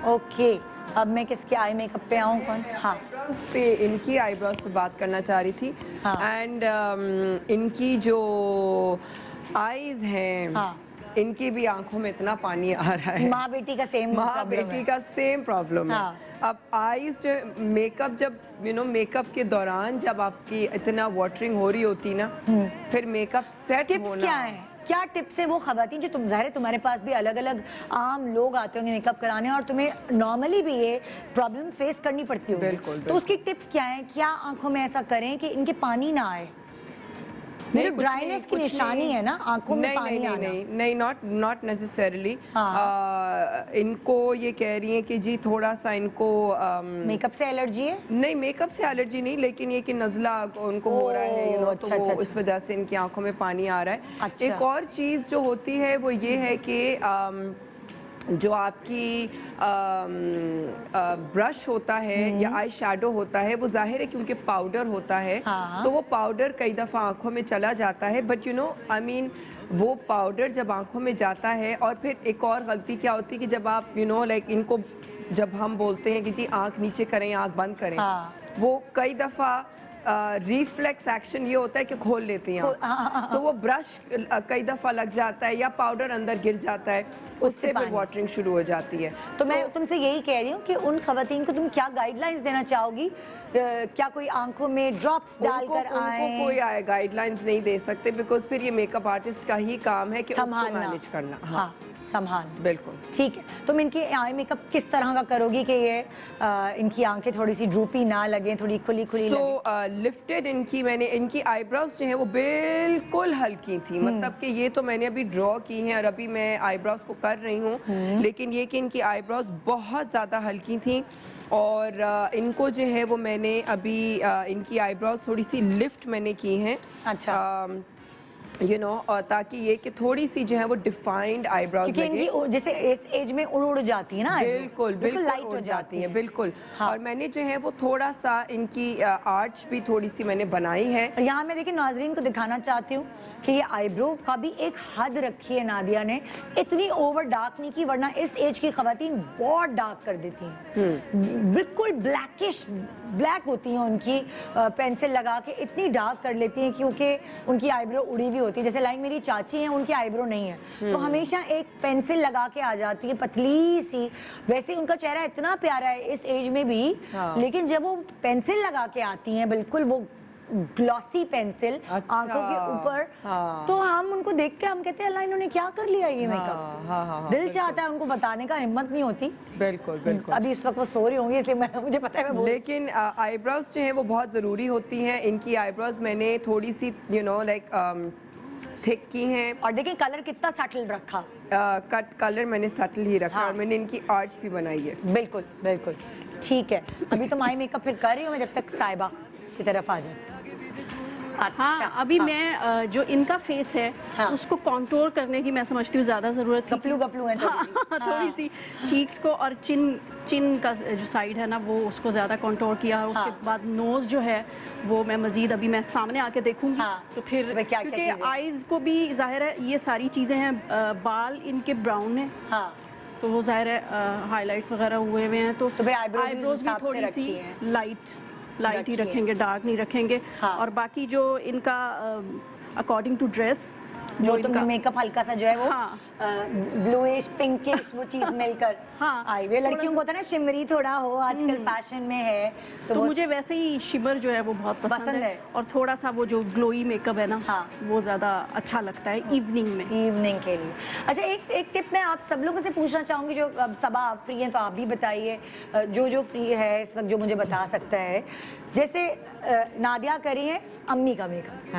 Okay اب میں کس کے آئی میک اپ پہ آؤں کون؟ ہاں اس پہ ان کی آئی براؤز پہ بات کرنا چاہ رہی تھی. اینڈ ان کی جو آئیز ہیں ان کی بھی آنکھوں میں اتنا پانی آ رہا ہے. ماں بیٹی کا سیم ماں بیٹی کا سیم پرابلم ہے. اب آئیز جو میک اپ جب میک اپ کے دوران جب آپ کی اتنا واٹرنگ ہو رہی ہوتی نا پھر میک اپ سیٹ ہونا. کیا ہے کیا ٹپس ہیں وہ خواتین جو ظاہر ہے تمہارے پاس بھی الگ الگ عام لوگ آتے ہوں گے میک اپ کرانے اور تمہیں نارملی بھی یہ پرابلم فیس کرنی پڑتی ہوگی. بالکل تو اس کی ٹپس کیا ہیں؟ کیا آنکھوں میں ایسا کریں کہ ان کے پانی نہ آئے؟ ڈرائینس کی نشانی ہے نا آنکھوں میں پانی آنا. نہیں not necessarily. ان کو یہ کہہ رہی ہیں کہ جی تھوڑا سا ان کو میک اپ سے الرجی ہے. نہیں میک اپ سے الرجی نہیں لیکن یہ کہ نزلہ ان کو ہو رہا ہے تو وہ اس وجہ سے ان کی آنکھوں میں پانی آ رہا ہے. ایک اور چیز جو ہوتی ہے وہ یہ ہے کہ جو آپ کی برش ہوتا ہے یا آئی شیڈو ہوتا ہے وہ ظاہر ہے کیونکہ پاؤڈر ہوتا ہے تو وہ پاؤڈر کئی دفعہ آنکھوں میں چلا جاتا ہے. بٹ وہ پاؤڈر جب آنکھوں میں جاتا ہے اور پھر ایک اور غلطی کیا ہوتی ہے کہ جب آپ لائک ان کو جب ہم بولتے ہیں کہ جی آنکھ نیچے کریں آنکھ بند کریں وہ کئی دفعہ ریفلیکس ایکشن یہ ہوتا ہے کہ کھول لیتی ہیں تو وہ برش کئی دفعہ لگ جاتا ہے یا پاؤڈر اندر گر جاتا ہے اس سے پھر واٹرنگ شروع ہو جاتی ہے. تو میں تم سے یہی کہہ رہی ہوں کہ ان خواتین کو تم کیا گائیڈ لائنز دینا چاہو گی؟ کیا کوئی آنکھوں میں ڈراپس ڈال کر آئیں؟ ان کو کوئی گائیڈ لائنز نہیں دے سکتے بیکاز پھر یہ میک اپ آرٹسٹ کا ہی کام ہے کہ اس کو مینیج کرنا. ہاں سنبھال. بالکل ٹھیک ہے. تم ان کی آئی میک اپ کس طرح کا کرو گی کہ یہ ان کی آنکھیں تھوڑی سی ڈروپی نہ لگیں تھوڑی کھلی کھلی لگیں؟ سو لفٹڈ ان کی آئی براؤز جو ہیں وہ بالکل ہلکی تھی. مطلب کہ یہ تو میں نے ابھی ڈرا کی ہیں اور ابھی میں آئی براؤز کو کر رہی ہوں لیکن یہ کہ ان کی آئی براؤز بہت زیادہ ہلکی تھیں اور ان کو جو ہے وہ میں نے ابھی ان کی آئی براؤز تھوڑی سی لفٹ میں نے کی ہیں. اچھا تاکہ یہ کہ تھوڑی سی جو ہے وہ ڈیفائنڈ آئی براؤز لگے. کیونکہ ان کی جیسے اس ایج میں اڑ جاتی ہے نا بالکل لائٹ ہو جاتی ہیں بالکل. اور میں نے جو ہے وہ تھوڑا سا ان کی آرچ بھی تھوڑی سی میں نے بنائی ہے. یہاں میں دیکھیں ناظرین کو دکھانا چاہتی ہوں کہ یہ آئی برو کا بھی ایک حد رکھی ہے نادیہ نے. اتنی اوور ڈارک نہیں کی ورنہ اس ایج کی خواتین بہت ڈارک کر دیتی ہیں. بالکل بلیک ہوتی ہیں ان کی پینسل لگا کے اتنی ڈارک کر لیتی ہیں کیونکہ ان کی آئی برو اڑی ہوئی ہوتی ہے. جیسے لائک میری چاچی ہیں ان کی آئی برو نہیں ہے تو ہمیشہ ایک پینسل لگا کے آ جاتی ہے پتلی سی. ویسے ان کا چہرہ اتنا پیارا ہے اس ایج میں بھی لیکن جب وہ پینسل لگا کے آتی ہیں بالکل وہ گلوسی پینسل آنکھوں کے اوپر تو ہم ان کو دیکھ کے ہم کہتے ہیں اللہ انہوں نے کیا کر لیا یہ میک اپ. دل چاہتا ہے ان کو بتانے کا ہمت نہیں ہوتی. بالکل ابھی اس وقت وہ سو رہی ہوں گی اس لیے مجھے پتا ہے میں لیکن آئی براؤز جو ہیں وہ بہت ضروری ہوتی ہیں. ان کی آئی براؤز میں نے تھوڑی سی لائک تھک کی ہیں اور دیکھیں کلر کتنا سٹل رکھا. کلر میں نے سٹل ہی رکھا اور میں نے ان کی آرچ بھی بنائی ہے. بالکل بالکل ٹھیک ہے. ابھی تم آئی میک اپ پھر کر رہی ہو میں جب تک صاحبہ کی طرف آ جائیں. ہاں ابھی میں جو ان کا فیس ہے اس کو کانٹور کرنے کی میں سمجھتی ہوں زیادہ ضرورت ہے. گپلو ہے تھوڑی سی چیکس کو اور چن کا جو سائڈ ہے نا وہ اس کو زیادہ کانٹور کیا. اس کے بعد نوز جو ہے وہ میں مزید ابھی میں سامنے آ کے دیکھوں گی تو پھر کیونکہ آئیز کو بھی ظاہر ہے یہ ساری چیزیں ہیں. بال ان کے براؤن ہیں تو وہ ظاہر ہے ہائی لائٹس وغیرہ ہوئے ہیں تو آئی بروز بھی تھوڑی سی لائٹ ہی رکھیں گے ڈارک نہیں رکھیں گے. اور باقی جو ان کا اکارڈنگ ٹو ڈریس جو تمہیں میک اپ ہلکا سا جو ہے وہ بلوئش پنکش وہ چیز مل کر آئی ہوئی. لڑکیوں کو ہوتا ہے نا شمری تھوڑا ہو آج کل فیشن میں ہے تو مجھے ویسے ہی شمر جو ہے وہ بہت پسند ہے اور تھوڑا سا وہ جو گلوئی میک اپ ہے نا وہ زیادہ اچھا لگتا ہے ایوننگ کے لیے. اچھا ایک ٹپ میں آپ سب لوگوں سے پوچھنا چاہوں گی جو صبا آپ فری ہیں تو آپ بھی بتائیے جو فری ہے اس وقت جو مجھے بتا سکتا ہے. جیسے نادیہ کری ہے امی کا میک اپ.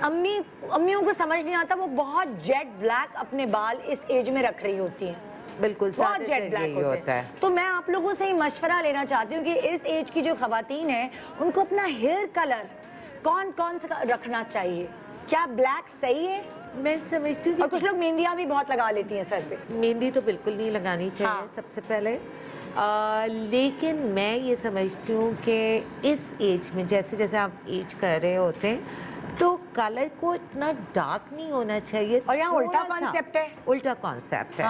امیوں کو سمجھ نہیں آتا وہ بہت جیٹ بلیک اپنے بال اس ایج میں رکھ رہی ہوتی ہیں. بالکل بہت جیٹ بلیک ہوتا ہے. تو میں آپ لوگوں سے ہی مشورہ لینا چاہتی ہوں کہ اس ایج کی جو خواتین ہیں ان کو اپنا ہیئر کلر کون سا رکھنا چاہیے؟ کیا بلیک صحیح ہے؟ میں سمجھتی ہوں اور کچھ لوگ مہندیاں بھی بہت لگا لیتی ہیں سر پہ. مہندی تو بالکل نہیں لگانی چاہیے سب سے پہلے. لیکن میں یہ سمجھتی ہوں کہ اس ایج میں جیسے جیسے آپ ایج کر رہے ہوتے ہیں تو کلر کو اتنا ڈارک نہیں ہونا چاہیے. اور یہاں الٹا کانسیپٹ ہے. الٹا کانسیپٹ ہے.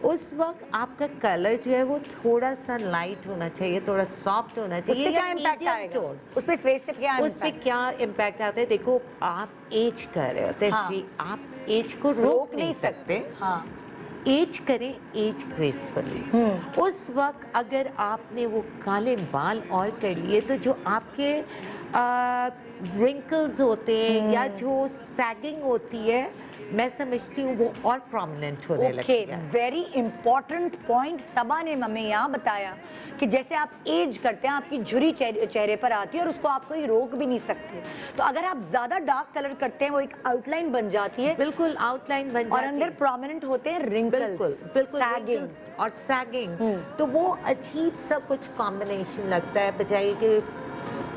उस वक्त आपका कलर जो है वो थोड़ा सा लाइट होना चाहिए, थोड़ा सॉफ्ट होना चाहिए। क्या इम्पैक्ट आएगा उस पे, फेस पे क्या उस पे क्या इम्पैक्ट आता है? देखो आप एज कर रहे होते हैं, आप एज को रोक नहीं सकते। हाँ, एज करें एज ग्रेसफुली। उस वक्त अगर आपने वो काले बाल और कर लिए तो जो आपके रिंकल्स होते हैं या जो सैगिंग होती है, मैं समझती हूँ वो और प्रोमिनेंट होने लगती है। वेरी इंपॉर्टेंट पॉइंट सबा ने हमें यहाँ बताया कि जैसे आप एज करते हैं आपकी झुर्री चेहरे पर आती है और उसको आप कोई रोक भी नहीं सकते। तो अगर आप ज्यादा डार्क कलर करते हैं वो एक आउटलाइन बन जाती है, बिल्कुल आउटलाइन बन जाती है और अंदर प्रोमिनेंट होते हैं रिंकल्स, बिल्कुल बिल्कुल सैगिंग और सैगिंग। तो वो अजीब सा कुछ कॉम्बिनेशन लगता है, बजाय कि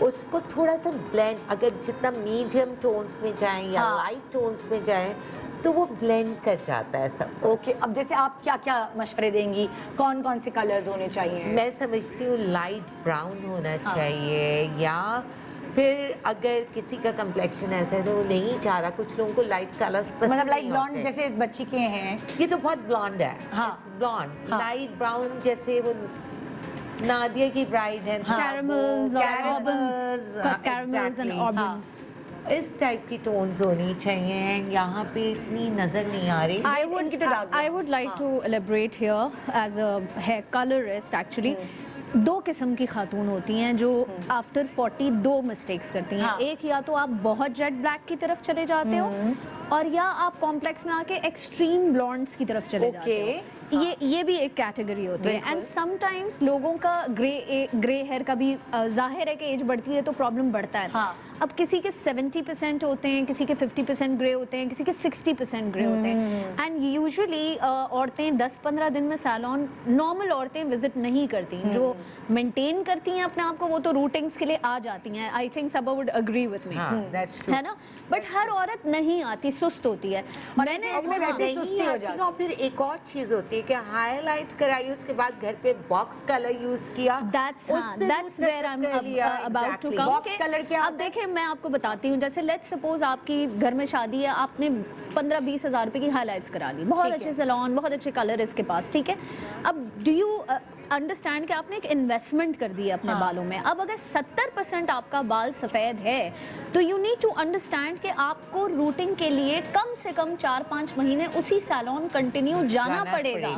उसको थोड़ा सा ब्लेंड, अगर जितना मीडियम टोन्स में जाएं या लाइट टोन्स में जाएं तो वो ब्लेंड कर जाता है सब। ओके, अब जैसे आप क्या क्या मशवरे देंगी, कौन कौन से कलर्स होने चाहिए? मैं समझती हूँ लाइट ब्राउन होना चाहिए, या फिर अगर किसी का कम्प्लेक्शन ऐसा है तो वो नहीं चाह रहा, कुछ लोगों को लाइट कलर्स पसंद मतलब लाइट नहीं ब्लॉन्ड होते। जैसे इस बच्ची के हैं, ये तो बहुत ब्लॉन्ड है। ब्लॉन्ड लाइट ब्राउन जैसे वो नादिया की ब्राइड है, caramels and auburns, इस टाइप की टोन्स होनी चाहिए। यहाँ पे इतनी नजर नहीं आ रही। I would like to elaborate here as a hair colorist actually. दो किस्म की खातून होती हैं जो आफ्टर 40 दो मिस्टेक्स करती हैं। एक या तो आप बहुत जेट ब्लैक की तरफ चले जाते हो, और या आप कॉम्प्लेक्स में आके एक्सट्रीम ब्लॉन्ड्स की तरफ चले जाते हो। ये भी एक कैटेगरी होती है। एंड समटाइम्स लोगों का ग्रे हेयर का भी जाहिर है कि एज बढ़ती है तो प्रॉब्लम बढ़ता है। अब किसी के 70% होते हैं, किसी के 50% ग्रे होते हैं, किसी के 60% ग्रे होते हैं। एंड यूजुअली औरतें 10-15 दिन में सैलून, नॉर्मल औरतें विजिट नहीं करती। जो मेंटेन करती हैं अपने आप को वो तो रूटिंग्स के लिए आ जाती हैं। I think Saba would agree with me, है ना? बट हर औरत नहीं आती, सुस्त होती है। मैंने और फिर एक और चीज होती है कि हाईलाइट कराई, उसके बाद घर पे बॉक्स कलर यूज किया। That's where I'm about to come. Box colour क्या? अब देखिए मैं आपको बताती हूँ, जैसे लेट्स सपोज आपकी घर में शादी है, आपने 15-20 हज़ार रुपए की हाईलाइट्स करा ली, बहुत अच्छे सैलून, बहुत अच्छे कलर इसके पास, ठीक है। अब डू यू अंडरस्टैंड कि आपने एक इन्वेस्टमेंट कर दी है अपने बालों में। अब अगर 70% आपका बाल सफ़ेद है तो यू नीड टू अंडरस्टैंड कि आपको रूटिंग के लिए कम से कम 4-5 महीने उसी सैलून कंटिन्यू जाना पड़ेगा।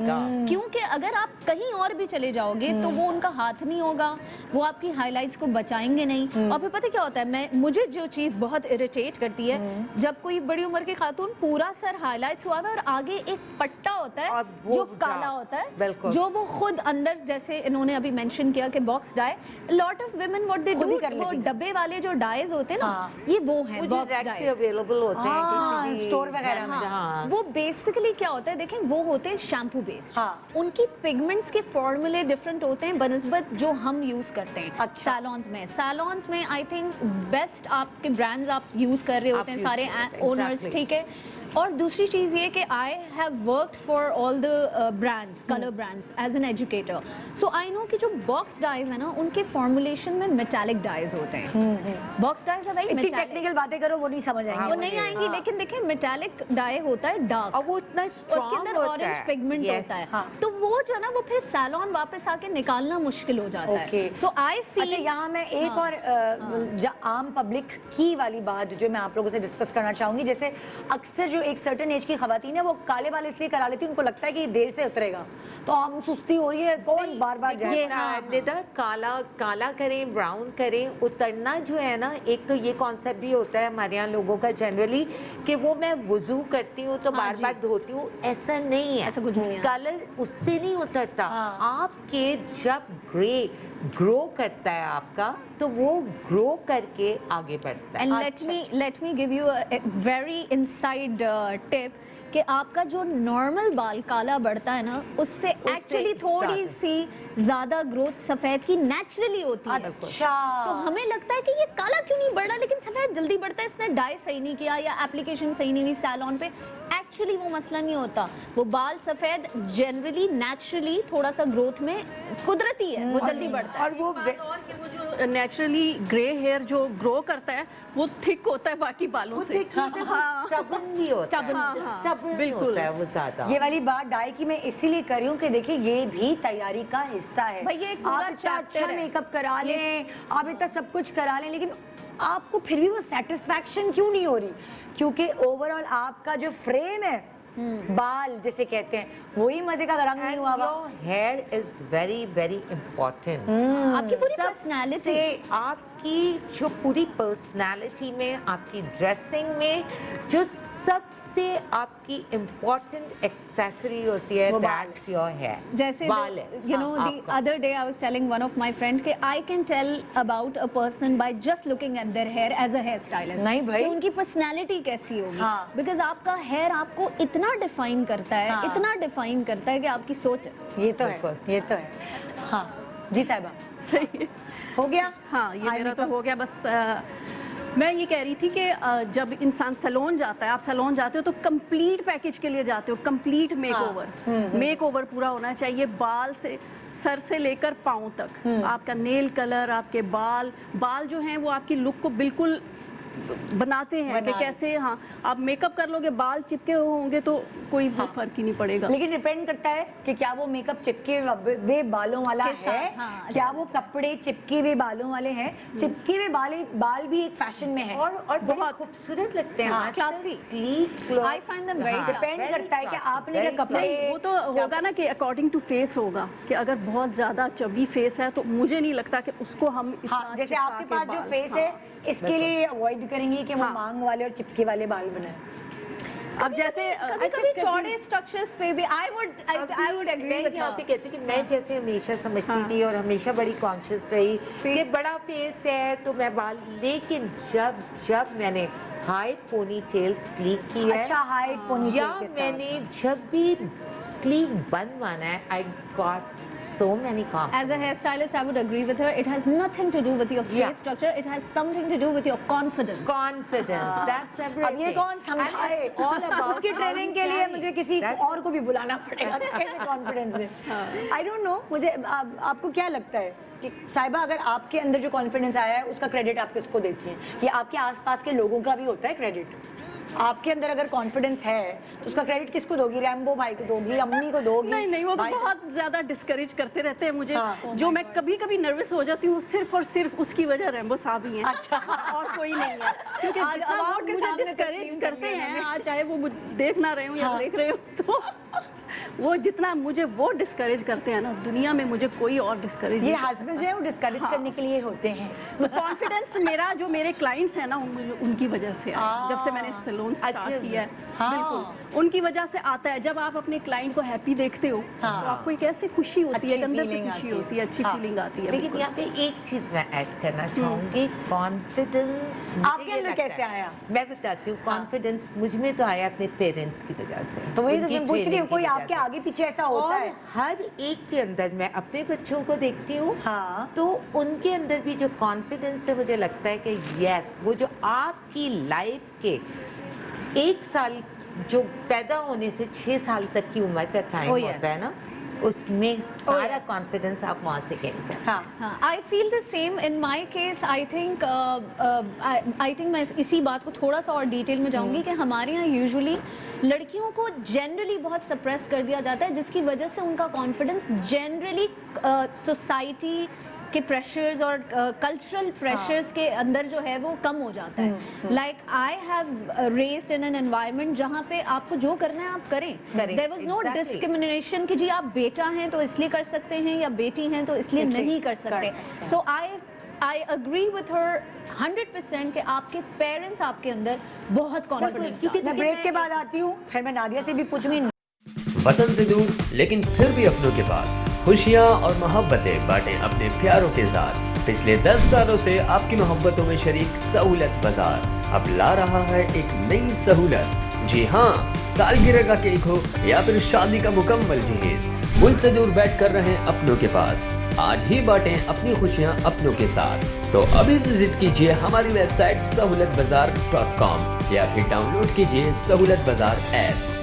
क्योंकि अगर आप कहीं और भी चले जाओगे तो वो उनका हाथ नहीं होगा, वो आपकी हाईलाइट्स को बचाएंगे नहीं। और फिर पता क्या होता है, मुझे जो चीज़ बहुत इरिटेट करती है, जब कोई बड़ी उम्र की खातून पूरा सर हाईलाइट्स हुआ है और आगे एक पट्टा होता है जो काला होता है, जो वो खुद अंदर, जैसे इन्होंने अभी मेंशन किया कि box dye, lot of women what they do, वो डब्बे वाले जो डाइज होते हैं ना, ये वो हैं बॉक्स डाइज, अवेलेबल होते हैं स्टोर वगैरह में। वो बेसिकली क्या होता है, देखें वो होते हैं शैम्पू बेस्ड। उनकी पिगमेंट्स के फॉर्मूले डिफरेंट होते हैं बनस्बत जो हम यूज करते हैं सैलून्स में। आई थिंक बेस्ट आपके ब्रांड्स आप यूज कर रहे होते हैं सारे ओनर्स, ठीक है। और दूसरी चीज़ ये कि I have worked for all the brands, colour brands as an educator, so I know कि जो बॉक्स डाइज है ना, उनके फॉर्मुलेशन में मेटालिक डाइज होते हैं। बॉक्स डाइज है भाई, टेक्निकल बातें करो वो नहीं समझ आएंगी, वो नहीं आएंगी। लेकिन देखिए मेटालिक डाई होता है डार्क, और वो इतना स्ट्रांग उसके अंदर ऑरेंज पिगमेंट होता है, तो वो जो है ना वो फिर सैलून वापस आके निकालना मुश्किल हो जाता है। सो आई फील यहाँ मैं एक और आम पब्लिक की वाली बात जो मैं आप लोगों से डिस्कस करना चाहूंगी, जैसे अक्सर जो एक सर्टेन एज की खवातीन है वो काले बाल इसलिए करा लेती है, उनको लगता है कि देर से उतरेगा, तो हम सुस्ती हो रही है, कौन बार बार जाए। काला करें, ब्राउन करें, उतरना जो है ना, एक तो ये कॉन्सेप्ट भी होता है हमारे यहाँ लोगों का जनरली कि वो मैं वुजू करती हूँ तो बार बार धोती हूँ, ऐसा नहीं है, ऐसा कुछ नहीं है। कलर उससे नहीं उतरता। आपके जब ग्रो करता है आपका, तो वो ग्रो करके आगे बढ़ता है। And let me give you a very inside tip कि आपका जो नॉर्मल बाल काला बढ़ता है ना, उससे एक्चुअली थोड़ी सी ज्यादा ग्रोथ सफेद की नेचुरली होती है। अच्छा, तो हमें लगता है कि ये काला क्यों नहीं बढ़ रहा, लेकिन सफेद जल्दी बढ़ता है, इसने डाई सही नहीं किया या एप्लीकेशन सही नहीं हुई सैलून पे। नेचुरली वो मसला नहीं होता। वो बाल सफेद जनरली नेचुरली थोड़ा सा ग्रोथ में कुदरती है, वो जल्दी बढ़ता है। और वो जो नेचुरली ग्रे हेयर जो ग्रो करता है वो थिक होता है बाकी बालों से, स्टबर्न भी होता है, स्टबर्न होता है वो ज्यादा। ये वाली बात डाई की मैं इसीलिए कर रही हूँ कि देखिए ये भी तैयारी का हिस्सा है। भाई ये एक पूरा आप इतना चैप्टर अच्छा है। मेकअप करा लें, आप इतना सब कुछ करा लें, लेकिन आपको फिर भी वो सेटिस्फैक्शन क्यों नहीं हो रही? क्योंकि ओवरऑल आपका जो फ्रेम है, बाल जिसे कहते हैं, वही मजे का रंग नहीं हुआ। Here is very very important. आपकी पूरी पर्सनालिटी, आपकी जो पूरी पर्सनालिटी में, आपकी ड्रेसिंग में जो सबसे आपकी इम्पोर्टेंट एक्सेसरी होती है, दैट्स योर हेयर। जैसे you know the other day I was telling one of my friend कि I can tell about a person by just looking at their hair as a hair stylist. नहीं भाई, कि उनकी personality कैसी होगी, because आपका hair आपको इतना डिफाइन करता है, इतना डिफाइन करता है कि आपकी सोच। ये तो है, ये तो है। हाँ जी साहिबा, सही है, हो गया। हाँ ये मेरा तो हो गया। बस मैं ये कह रही थी कि जब इंसान सैलून जाता है, आप सैलून जाते हो तो कंप्लीट पैकेज के लिए जाते हो, कंप्लीट मेकओवर पूरा होना चाहिए, बाल से सर से लेकर पाँव तक, आपका नेल कलर, आपके बाल जो हैं वो आपकी लुक को बिल्कुल बनाते हैं कि कैसे। हाँ, आप मेकअप कर लोगे, बाल चिपके होंगे तो कोई फर्क ही नहीं पड़ेगा। लेकिन डिपेंड करता है कि क्या वो मेकअप चिपके हुए बालों वाला है, क्या वो कपड़े चिपके हुए बालों वाले हैं। चिपके हुए बाल भी एक फैशन में है और बहुत खूबसूरत लगते हैं, classy, sleek. I find them very depend करता है कि आपने कपड़े, वो तो होगा ना कि अकॉर्डिंग टू फेस होगा, कि अगर बहुत ज्यादा चबी फेस है तो मुझे नहीं लगता कि उसको हम जैसे आपके पास जो फेस है इसके लिए अवॉइड करेंगे कि वो मांग वाले और चिपके वाले बाल बनाए। अब जैसे कभी चौड़े स्ट्रक्चर्स पे भी आई वुड एग्री विद आप कहती कि मैं जैसे हमेशा समझती थी और हमेशा बड़ी कॉन्शियस रही कि बड़ा फेस है तो मैं बाल, लेकिन जब मैंने हाइट पोनी टेल स्लीक की है, अच्छा हाइट पोनी टेल या मैंने जब भी स्लीक बन बना है, I got so many compliments. As a hairstylist, I would agree with her. It has nothing to do with your face structure. It has something to do with your confidence. Confidence. That's everything. अब ये कौन समझाए? All about उसकी training के लिए मुझे किसी और को भी बुलाना पड़ेगा कैसे कॉन्फिडेंस है। I don't know, मुझे आपको क्या लगता है कि साहिबा अगर आपके अंदर जो कॉन्फिडेंस आया है उसका क्रेडिट आप किसको देती हैं? ये आपके आसपास के लोगों का भी होता है क्रेडिट? आपके अंदर अगर कॉन्फिडेंस है तो उसका क्रेडिट किसको दोगी? रैम्बो भाई को दोगी, अम्मी को दोगी? नहीं, वो तो बहुत ज्यादा डिस्करेज करते रहते हैं मुझे। जो मैं कभी नर्वस हो जाती हूँ सिर्फ और सिर्फ उसकी वजह रैम्बो साहब ही हैं। अच्छा, और कोई नहीं है, क्योंकि मुझे डिस्करेज करते हैं, आज चाहे वो देख ना रहे हो या देख रहे हो, तो वो जितना मुझे वो डिस्करेज करते हैं ना, दुनिया में मुझे कोई और डिस्करेज। ये हस्बैंड जो है वो डिस्करेज करने के लिए होते हैं। कॉन्फिडेंस मेरा, जो मेरे क्लाइंट्स हैं ना, उनकी वजह से, जब से मैंने सैलून स्टार्ट किया है, बिल्कुल उनकी वजह से आता है। जब आप अपने क्लाइंट को हैप्पी देखते हो तो आपको एक ऐसी खुशी होती है, अंदर से खुशी होती है, अच्छी फीलिंग आती है। लेकिन यहाँ पे एक चीज मैं ऐड करना चाहूंगी, कॉन्फिडेंस आपके अंदर कैसे आया? मैं बताती हूँ। कॉन्फिडेंस मुझ में तो आया अपने पेरेंट्स की वजह से। तो वही तो मैं पूछ रही हूँ, कोई आपके आगे पीछे ऐसा होता है? हर एक के अंदर, मैं अपने बच्चों को देखती हूँ, तो उनके अंदर भी जो कॉन्फिडेंस है, मुझे लगता है कि यस, वो जो आपकी लाइफ के 1 साल जो पैदा होने से 6 साल तक की उम्र का टाइम होता है ना, उसमें सारा कॉन्फिडेंस आप वहाँ से गेन करते हैं। I feel the same in my case. I think मैं इसी बात को थोड़ा सा और डिटेल में जाऊंगी कि हमारे यहाँ यूजुअली लड़कियों को जनरली बहुत सप्रेस कर दिया जाता है, जिसकी वजह से उनका कॉन्फिडेंस जनरली सोसाइटी के प्रेशर्स और कल्चरल प्रेशर्स के अंदर जो है वो कम हो जाता है। Like I have raised in an environment जहाँ पे आपको जो करना है आप करें। देयर वाज नो डिस्क्रिमिनेशन कि जी आप बेटा हैं तो इसलिए कर सकते हैं या बेटी हैं तो इसलिए नहीं कर सकते। सो आई अग्री विथ हर 100% कि आपके पेरेंट्स आपके अंदर बहुत कॉन्फिडेंस। मैं ब्रेक के बाद आती हूँ, फिर मैं नादिया से भी पूछूंगी। वतन से दूर लेकिन फिर भी अपनों के पास खुशियाँ और मोहब्बतें बांटे अपने प्यारों के साथ। पिछले 10 सालों से आपकी मोहब्बतों में शरीक सहूलत बाजार अब ला रहा है एक नई सहूलत। जी हाँ, सालगिरह का केक हो या फिर शादी का मुकम्मल जहेज, मुल्क से दूर बैठ कर रहे अपनों के पास। आज ही बांटें अपनी खुशियाँ अपनों के साथ। तो अभी विजिट कीजिए हमारी वेबसाइट सहूलतबाजार.com या फिर डाउनलोड कीजिए सहूलत बाजार ऐप।